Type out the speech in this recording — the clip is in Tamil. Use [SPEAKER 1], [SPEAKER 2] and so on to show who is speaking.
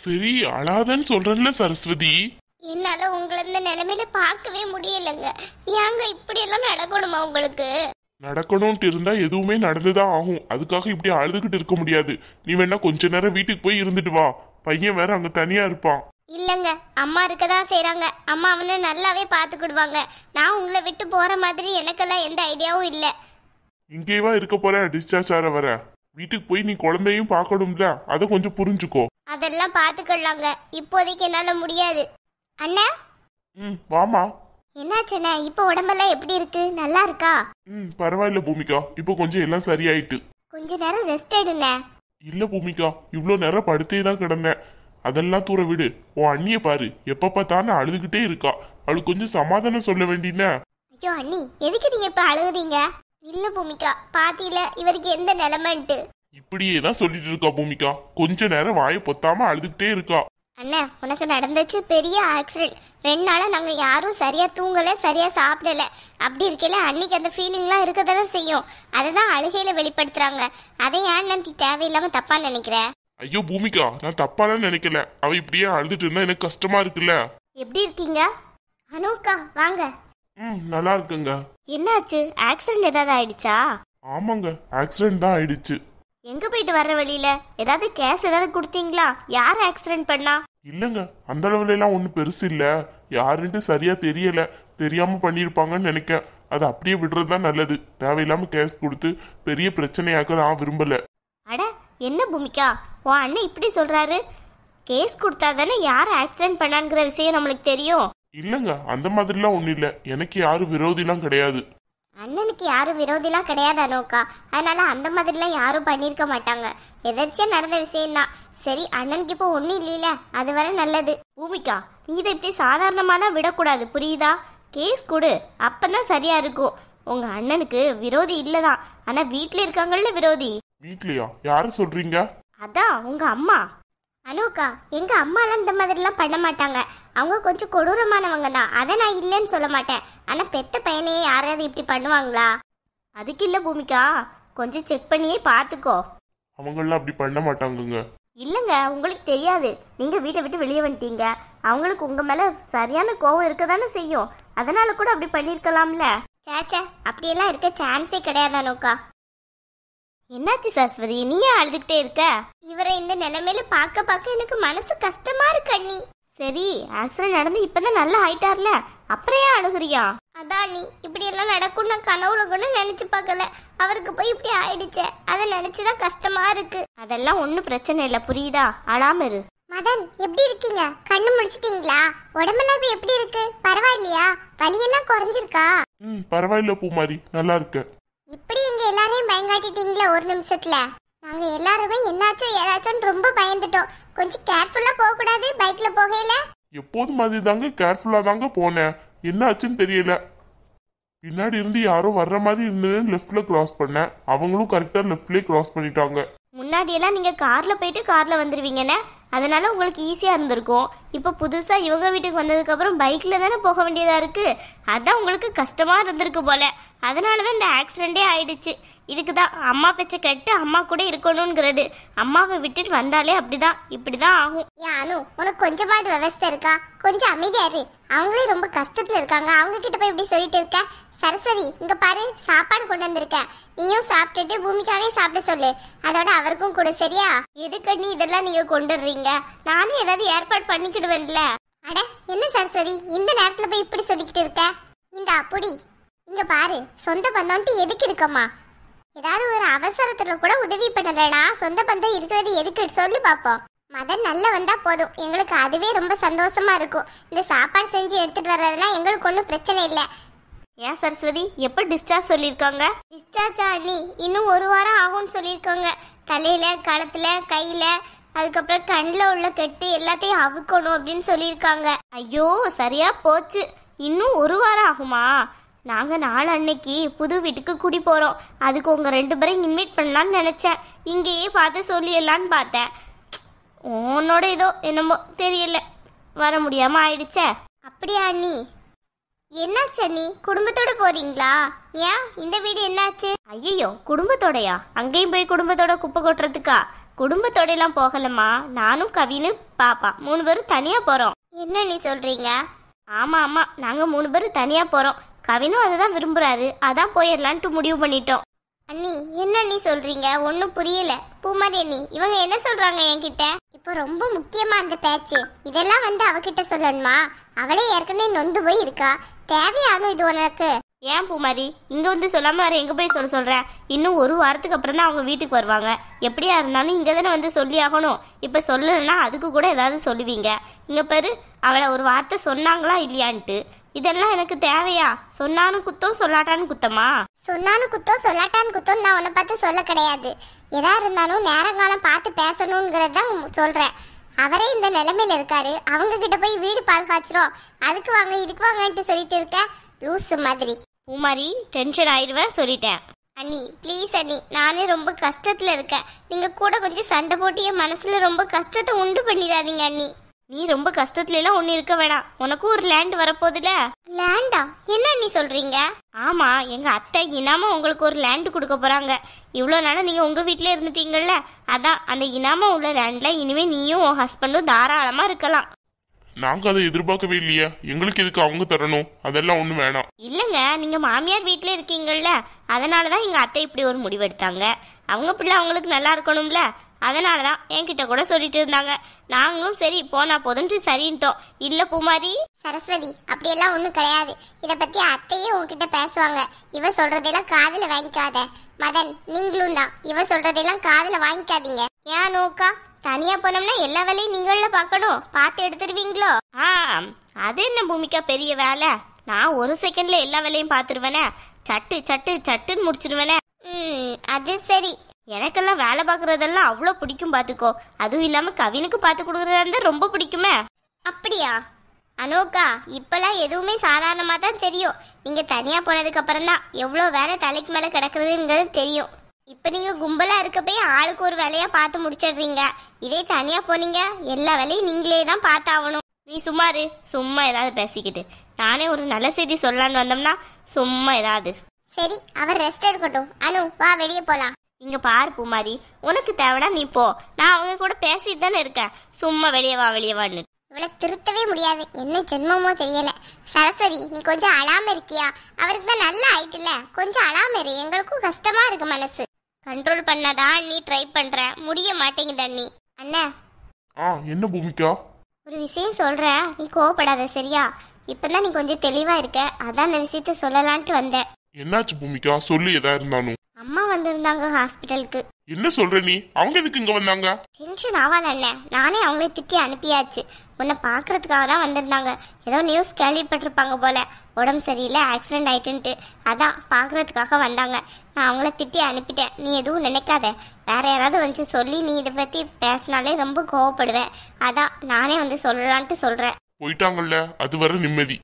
[SPEAKER 1] சரி அழாதன்னு சொல்றேன்ல சரஸ்வதி.
[SPEAKER 2] என்னால உங்களை இந்த நிலைமையில பார்க்கவே முடியலங்க. ஏங்க இப்படி எல்லாம் நடக்கணுமா உங்களுக்கு?
[SPEAKER 1] நடக்கணும்ட்டு இருந்தா எதுவுமே நடந்துதான் ஆகும். அதுக்காக இப்படி அழுதுகிட்டு இருக்க முடியாது. நீ வேணா கொஞ்ச நேரம் வீட்டுக்கு போய் இருந்துட்டு வா. பையன் வேற அங்க தனியா இருப்பான்.
[SPEAKER 2] இல்லங்க, அம்மா இருக்கதான் செய்றாங்க. அம்மா அவனை நல்லாவே பாத்துக்கிடுவாங்க. நான் உங்களை விட்டு போற மாதிரி எனக்கெல்லாம் எந்த ஐடியாவும் இல்ல.
[SPEAKER 1] இங்கேவா இருக்க போற? டிஸ்சார்ஜ் ஆற வர வீட்டுக்கு போய் நீ குழந்தையும் பார்க்கணும்ல, அதை கொஞ்சம் புரிஞ்சுக்கோ.
[SPEAKER 2] அதெல்லாம் பாத்துக்கலாங்க, இப்போதைக்கு என்னால முடியாது. அண்ணா.
[SPEAKER 1] வாமா.
[SPEAKER 2] என்னாச்சுண்ணே? இப்ப உடம்பெல்லாம் எப்படி இருக்கு? நல்லா இருக்கா?
[SPEAKER 1] பரவாயில்ல பூமிகா, இப்போ கொஞ்சம் எல்லாம் சரியாயிட்டு.
[SPEAKER 2] கொஞ்ச நேரம் ரெஸ்ட் எடுண்ணே.
[SPEAKER 1] இல்ல பூமிகா, இவ்வளோ நேரம் படுத்தே தான் கிடந்தேன். அதெல்லாம் தூர விடு. உன் அண்ணிய பாரு, எப்ப பார்த்தானு அழுதுகிட்டே இருக்கா. அவளுக்கு கொஞ்சம் சமாதானம் சொல்ல வேண்டின.
[SPEAKER 2] ஐயோ அண்ணி, எதுக்கு நீங்க இப்ப அழுகுறீங்க? இல்ல பூமிகா, பாத்தியில இவருக்கு எந்த நிலைமைன்ட்டு.
[SPEAKER 1] இப்படியே தான் சொல்லிட்டு இருக்கா பூமிகா. கொஞ்ச நேரம் வாயை பொத்தாம அழுதுகிட்டே இருக்கா.
[SPEAKER 2] அண்ணா, உனக்கு நடந்துச்சு பெரிய ஆக்சிடென்ட். 2 நாளா நாங்க யாரும் சரியா தூங்கல, சரியா சாப்பிடல. அப்படி இருக்கல அன்னைக்கு அந்த ஃபீலிங்லாம் இருக்கதானே செய்யும். அததான் அழுகையில வெளிப்படுத்துறாங்க. அதை ஏன் நான் தேவையில்லாம தப்பா நினைக்கிறேன்?
[SPEAKER 1] ஐயோ பூமிகா, நான் தப்பாலாம் நினைக்கல. அவ இப்படியே அழுதுட்டு இருந்தா எனக்கு கஷ்டமா இருக்குல்ல.
[SPEAKER 2] எப்படி இருக்கீங்க? அனுக்கா வாங்க.
[SPEAKER 1] நல்லா இருக்குங்க.
[SPEAKER 2] என்னாச்சு? ஆக்சிடென்ட் ஏதாவது ஆயிடுச்சா?
[SPEAKER 1] ஆமாங்க, ஆக்சிடென்ட் தான் ஆயிடுச்சு.
[SPEAKER 2] எங்க போயிட்டு வர்ற வழியில ஏதாவது கேஸ் ஏதாவது கொடுத்தீங்களா? யார் ஆக்சிடென்ட் பண்ணா?
[SPEAKER 1] இல்லங்க, அந்த அளவுல எல்லாம் ஒன்றும் பெருசு இல்ல. யாருன்ட்டு சரியா தெரியல. தெரியாம பண்ணிருப்பாங்கன்னு நினைக்கேன். அதை அப்படியே விடுறதுதான் நல்லது. தேவையில்லாம கேஸ் கொடுத்து பெரிய பிரச்சனையாக்க நான் விரும்பல.
[SPEAKER 2] அட என்ன பூமிகா, உன் அண்ணன் இப்படி சொல்றாரு? கேஸ் கொடுத்தா தானே யார் ஆக்சிடென்ட் பண்ணாங்கிற விஷயம் நம்மளுக்கு தெரியும்.
[SPEAKER 1] இல்லங்க, அந்த மாதிரிலாம் ஒன்றும் இல்லை. எனக்கு யாரும் விரோதிலாம் கிடையாது.
[SPEAKER 2] அண்ணனுக்கு யாரும் விரோதிலாம் கிடையாது அனோக்கா. அதனால அந்த மாதிரிலாம் யாரும் பண்ணிருக்க மாட்டாங்க. எதாச்சும் நடந்த விஷயம்தான். சரி, அண்ணனுக்கு இப்போ ஒன்றும் இல்லையில, அது வரை நல்லது. பூமிகா, நீ இதை இப்படி சாதாரணமாலாம் விடக்கூடாது, புரியுதா? கேஸ் கொடு, அப்பதான் சரியா இருக்கும். உங்க அண்ணனுக்கு விரோதி இல்லதான், ஆனா வீட்டுல இருக்காங்கல்ல விரோதி.
[SPEAKER 1] வீட்லயா? யார சொல்றீங்க?
[SPEAKER 2] அதான் உங்க அம்மா. அனோக்கா, எங்க அம்மாலாம் இந்த மாதிரிலாம் பண்ண மாட்டாங்க. அவங்க கொஞ்சம் கொடூரமானவங்க தான். அதை நான் இல்லைன்னு சொல்ல மாட்டேன். ஆனா பெத்த பையனையே யாராவது இப்படி பண்ணுவாங்களா? அதுக்கு இல்ல பூமிகா, கொஞ்சம் செக் பண்ணியே பாத்துக்கோ.
[SPEAKER 1] அவங்களாம் அப்படி பண்ண மாட்டாங்கங்க.
[SPEAKER 2] இல்லங்க, உங்களுக்கு தெரியாது. நீங்க வீட்டை விட்டு வெளியே வந்துட்டீங்க. அவங்களுக்கு உங்க மேல சரியான கோவம் இருக்கதானே செய்யும். அதனால கூட அப்படி பண்ணிருக்கலாம்ல. சேச்சா, அப்படியெல்லாம் இருக்க சான்ஸே கிடையாது அனோக்கா. என்னாச்சு சரஸ்வதி, நீயே அழுதுகிட்டே இருக்க? இவரை இந்த நிலைமையில பார்க்க எனக்கு மனசு கஷ்டமா இருக்கு அண்ணி. சரி, ஆக்சிடென்ட் நடந்து இப்பதான் நல்லா ஆயிட்டார்ல, அப்புறம் ஏன் அழுகுறியா? அதான் நீ இப்படி எல்லாம் நடக்கும் நான் கனவுல கூட நினைச்சு பார்க்கல. அவருக்கு போய் இப்படி ஆயிடுச்சே, அதை நினைச்சுதான் கஷ்டமா இருக்கு. அதெல்லாம் ஒன்னும் பிரச்சனை இல்ல, புரியுதா? அழாம இரு. மதன், எப்படி இருக்கீங்க? கண்ணு முடிச்சிட்டீங்களா? உடம்பெல்லாம் எப்படி இருக்கு? பரவாயில்லையா? வலியெல்லாம் குறைஞ்சிருக்கா?
[SPEAKER 1] பரவாயில்ல பூமாரி, நல்லா இருக்கு.
[SPEAKER 2] இப்படி எங்க எல்லாரையும் பயங்காட்டிட்டீங்களா ஒரு நிமிஷத்துல? நாங்க எல்லாருமே என்னாச்சும் ஏதாச்சும் ரொம்ப பயந்துட்டோம். கொஞ்சம் கேர்ஃபுல்லா போக கூடாது பைக்ல போகையில?
[SPEAKER 1] எப்போதும் மாதிரி தாங்க கேர்ஃபுல்லா தாங்க போனேன். என்ன ஆச்சுன்னு தெரியல. பின்னாடி இருந்து யாரோ வர்ற மாதிரி இருந்ததுன்னு லெஃப்ட்ல கிராஸ் பண்ணேன். அவங்களும் கரெக்டா லெஃப்ட்லயே கிராஸ் பண்ணிட்டாங்க. முன்னாடி எல்லாம் நீங்க கார்ல போயிட்டு கார்ல வந்துருவீங்கன்னு, அதனால உங்களுக்கு ஈஸியா இருந்திருக்கும். இப்ப புதுசா இவங்க வீட்டுக்கு வந்ததுக்கு அப்புறம் பைக்ல தானே போக வேண்டியதா இருக்கு. அதான் உங்களுக்கு கஷ்டமா இருந்திருக்கு போல. அதனாலதான் இந்த ஆக்சிடென்டே ஆயிடுச்சு. இதுக்குதான் அம்மா பேச்ச கேட்டு அம்மா கூட இருக்கணும்ங்கிறது. அம்மாவை விட்டுட்டு வந்தாலே அப்படிதான், இப்படிதான் ஆகும். யானு, உனக்கு கொஞ்சமாவது விவசாயம் இருக்கா? கொஞ்சம் அமைதியா இரு. அவங்களே ரொம்ப கஷ்டத்துல இருக்காங்க, அவங்க கிட்ட போய் இப்படி சொல்லிட்டு இருக்க? சரஸ்வதி, இங்க பாரு, சாப்பாடு கொண்டு வந்திருக்கேன். நீயும் சாப்பிட்டுட்டு பூமிக்காவே சாப்பிட சொல்லு. அதோட அவருக்கும் கூட, சரியா? எதுக்கு நீ இதெல்லாம் நீங்க கொண்டுடுறீங்க? நானும் ஏதாவது ஏற்பாடு பண்ணிக்கிடுவேன்ல. அட என்ன சரஸ்வதி, இந்த நேரத்துல போய் இப்படி சொல்லிக்கிட்டு இருக்க? இந்த அப்படி இங்க பாரு, சொந்த பந்தம்ட்டு எதுக்கு இருக்கம்மா? ஏதாவது ஒரு அவசரத்துல கூட உதவி பண்ணலடா. சொந்த பந்தம் இருக்கிறது எதுக்கு சொல்லு பாப்போம். மதன் நல்லா வந்தா போதும், எங்களுக்கு அதுவே ரொம்ப சந்தோஷமா இருக்கும். இந்த சாப்பாடு செஞ்சு எடுத்துட்டு வர்றதுலாம் எங்களுக்கு ஒன்றும் பிரச்சனை இல்லை. ஏன் சரஸ்வதி, எப்போ டிஸ்சார்ஜ் சொல்லியிருக்காங்க? டிஸ்சார்ஜ் அண்ணி இன்னும் 1 வாரம் ஆகும்னு சொல்லியிருக்காங்க. தலையில, கழுத்துல, கையில, அதுக்கப்புறம் கண்ணில் உள்ள கெட்டு எல்லாத்தையும் அவுக்கணும் அப்படின்னு சொல்லியிருக்காங்க. ஐயோ சரியா போச்சு. இன்னும் 1 வாரம் ஆகுமா? நாங்கள் நாளை அன்னைக்கு புது வீட்டுக்கு குடி போகிறோம். அதுக்கு உங்கள் 2 பேரையும் இன்வைட் பண்ணலான்னு நினச்சேன். இங்கேயே பார்த்து சொல்லிடலான்னு பார்த்தேன். உன்னோட ஏதோ என்னமோ தெரியல, வர முடியாமல் ஆயிடுச்சே. அப்படியா அண்ணி? என்னாச்சு அண்ணி, குடும்பத்தோட போறீங்களா? ஏன் இந்த வீடு என்னாச்சு? ஐயோ, குடும்பத்தோடயா? அங்கேயும் போய் குடும்பத்தோட குப்பை கொட்டுறதுக்கா?
[SPEAKER 2] குடும்பத்தோட எல்லாம் போகலம்மா. நானும் கவினு பாப்பா 3 பேரும் தனியா போறோம். என்ன நீ சொல்றீங்க? ஆமா ஆமா, நாங்க 3 பேரும் தனியா போறோம். கவினும் அதுதான் விரும்புறாரு, அதான் போயிடலான்ட்டு முடிவு பண்ணிட்டோம். அண்ணி என்ன நீ சொல்றீங்க? ஒன்னும் புரியல. பூமாரி அண்ணி இவங்க என்ன சொல்றாங்க என்கிட்ட? இப்போ ரொம்ப முக்கியமா அந்த பேச்சு. இதெல்லாம் அவகிட்ட சொல்லணுமா? அவளே ஏற்கனவே நொந்து போய் இருக்கா. தேவையானு இது உனக்கு? ஏன் பூமாரி இங்க சொல்லாம வேற எங்க போய் சொல்றேன்? இன்னும் 1 வாரத்துக்கு அப்புறம் தான் அவங்க வீட்டுக்கு வருவாங்க. எப்படியா இருந்தாலும் இங்க தானே சொல்லி ஆகணும். இப்ப சொல்லலைன்னா அதுக்கு கூட ஏதாவது சொல்லுவீங்க. இங்க பாரு, அவளை ஒரு வார்த்தை சொன்னாங்களா இல்லையான்ட்டு. இதெல்லாம் எனக்கு தேவையா? சொன்னாலும் குத்தம், சொல்லாட்டான்னு குத்தமா? சொன்னாலும் குத்தம், சொல்லாட்டான்னு குத்தம் நான் உன்னை பார்த்து சொல்ல கிடையாது. எதா இருந்தாலும் நேரங்காலம் பார்த்து பேசணுங்கிறதான் சொல்றேன். அவரே இந்த நிலைமையில இருக்காரு, அவங்க கிட்ட போய் வீடு பால் காய்ச்சிரும், அதுக்கு வாங்க இதுக்கு வாங்கன்ட்டு சொல்லிட்டு இருக்க லூசு மாதிரி. பூமாரி டென்ஷன் ஆயிடுவேன் சொல்லிட்டேன். அண்ணி ப்ளீஸ் அண்ணி, நானே ரொம்ப கஷ்டத்துல இருக்கேன். நீங்க கூட கொஞ்சம் சண்டை போட்டு என் மனசுல ரொம்ப கஷ்டத்தை உண்டு பண்ணிடாதீங்க அண்ணி. நீ ரொம்ப கஷ்டத்துல எல்லாம் ஒண்ணு இருக்க வேணாம். உனக்கும் ஒரு லேண்ட் வரப்போகுதுல. லேண்டா? என்ன நீ சொல்றீங்க? ஆமா, எங்க அத்தை இனாம உங்களுக்கு ஒரு லேண்ட் கொடுக்க போறாங்க. இவ்வளவு நாளா நீங்க உங்க வீட்ல இருந்துட்டீங்கல்ல, அதான் அந்த இனாம உள்ள லேண்ட்ல இனிமே நீயும் உன் ஹஸ்பண்டும் தாராளமா இருக்கலாம்.
[SPEAKER 1] நாங்க அதை எதிர்பார்க்கவே இல்லையா? எங்களுக்கு எதுக்கு அவங்க தரணும்? அதெல்லாம் ஒண்ணு வேணாம்.
[SPEAKER 2] இல்லங்க, நீங்க மாமியார் வீட்ல இருக்கீங்கல்ல, அதனாலதான் எங்க அத்தை இப்படி ஒரு முடிவு எடுத்தாங்க. அவங்க பிள்ளை அவங்களுக்கு நல்லா இருக்கணும்ல, அதனாலதான் என்கிட்ட கூட சொல்லிட்டு இருந்தாங்க. நாங்களும் சரி போனா போதுன்ட்டு சரின்ட்டோம். இல்ல பூமாரி? சரஸ்வதி அப்படியெல்லாம் ஒண்ணும் கிடையாது. இத பத்தி அத்தையே உங்ககிட்ட பேசுவாங்க. இவ சொல்றதெல்லாம் காதுல வாங்கிக்காத. மதன் நீங்களும் தான், இவ சொல்றதெல்லாம் காதுல வாங்கிக்காதீங்க. ஏன் நோக்கா? தனியா போனோம்னா எல்லா வேலையும் நீங்கள பார்க்கணும். பார்த்து எடுத்துருவீங்களோ? அது என்ன பூமிக்கா பெரிய வேலை? நான் 1 செகண்ட்ல எல்லா வேலையும் பார்த்துருவேனே. சட்டு சட்டு சட்டுன்னு முடிச்சிருவேனே. அது சரி. எனக்கெல்லாம் வேலை பார்க்கறதெல்லாம் அவ்வளோ பிடிக்கும் பார்த்துக்கோ. அதுவும் இல்லாம கவினுக்கு பார்த்து கொடுக்கறதா இருந்தா ரொம்ப பிடிக்குமே. அப்படியா அனோக்கா? இப்பெல்லாம் எதுவுமே சாதாரணமா தான் தெரியும். நீங்க தனியா போனதுக்கு அப்புறம் தான் எவ்வளோ வேலை தலைக்கு மேல கிடக்குறதுங்கிறது தெரியும். இப்ப நீங்க கும்பலா இருக்க போய் ஆளுக்கு ஒரு வேலையா பார்த்து முடிச்சிடுறீங்க. இதே தனியா போனீங்க எல்லா வேலையும் நீங்களே தான் பார்த்தாகணும். நீ சும்மாரு, சும்மா ஏதாவது பேசிக்கிட்டு. நானே ஒரு நல்ல செய்தி சொல்லலான்னு வந்தோம்னா சும்மா ஏதாவது. சரி, அவர் ரெஸ்ட் எடுக்கட்டும். அனு வா, வெளியே போலாம். இங்க பாரு பூமாரி, உனக்கு தேவைனா நீ போ. நான் அவங்க கூட பேசிட்டு தானே இருக்கேன். சும்மா வெளியே வா வெளியே வான்னு. இவளை திருத்தவே முடியாது. என்ன ஜென்மமோ தெரியல. சரஸ்வதி நீ கொஞ்சம் அழாம இருக்கியா? அவருக்கு தான் நல்லா ஆயிட்டுல, கொஞ்சம் அழாம இரு. எங்களுக்கும் கஷ்டமா இருக்கு மனசு. கண்ட்ரோல் பண்ணாதான் நீ ட்ரை பண்ற, முடிய மாட்டேங்குது அண்ணி. அண்ணா
[SPEAKER 1] என்ன பூமிக்கா?
[SPEAKER 2] ஒரு விஷயம் சொல்றேன், நீ கோவப்படாத சரியா? இப்பதான் நீ கொஞ்சம் தெளிவா இருக்க, அதான் அந்த விஷயத்த சொல்லலான்ட்டு வந்தேன்.
[SPEAKER 1] என்னாச்சு பூமிக்கா? சொல்லு எதா இருந்தாலும்.
[SPEAKER 2] அம்மா வந்திருந்தாங்க ஹாஸ்பிட்டலுக்கு.
[SPEAKER 1] என்ன சொல்ற நீ? அவங்க எதுக்கு இங்க வந்தாங்க?
[SPEAKER 2] டென்ஷன் ஆகாத அண்ணன், நானே அவங்களே திட்டி அனுப்பியாச்சு. உன்னை பாக்குறதுக்காக தான் வந்திருந்தாங்க. ஏதோ நியூஸ் கேள்விப்பட்டிருப்பாங்க போல, உடம்பு சரியில்லை, ஆக்சிடென்ட் ஆயிட்டுன்ட்டு. அதான் பாக்குறதுக்காக வந்தாங்க. நான் அவங்கள திட்டி அனுப்பிட்டேன். நீ எதுவும் நினைக்காத. வேற யாராவது வந்து சொல்லி நீ இதை பத்தி பேசினாலே ரொம்ப கோவப்படுவேன். அதான் நானே சொல்லலான்ட்டு சொல்றேன்.
[SPEAKER 1] போயிட்டாங்கல்ல, அது வர நிம்மதி.